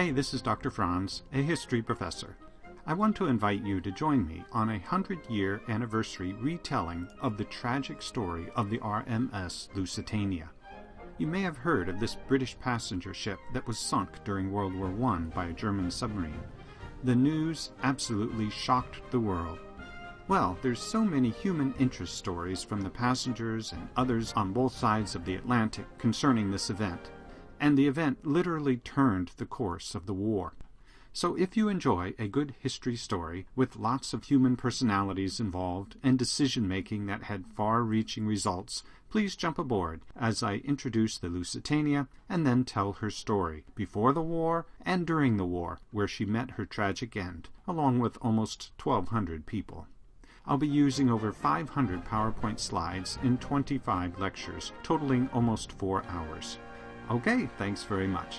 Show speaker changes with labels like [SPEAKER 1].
[SPEAKER 1] Hey, this is Dr. Franz, a history professor. I want to invite you to join me on a 100-year anniversary retelling of the tragic story of the RMS Lusitania. You may have heard of this British passenger ship that was sunk during World War I by a German submarine. The news absolutely shocked the world. Well, there's so many human interest stories from the passengers and others on both sides of the Atlantic concerning this event, and the event literally turned the course of the war. So if you enjoy a good history story with lots of human personalities involved and decision-making that had far-reaching results, please jump aboard as I introduce the Lusitania and then tell her story before the war and during the war, where she met her tragic end, along with almost 1,200 people. I'll be using over 500 PowerPoint slides in 25 lectures, totaling almost 4 hours. Okay, thanks very much.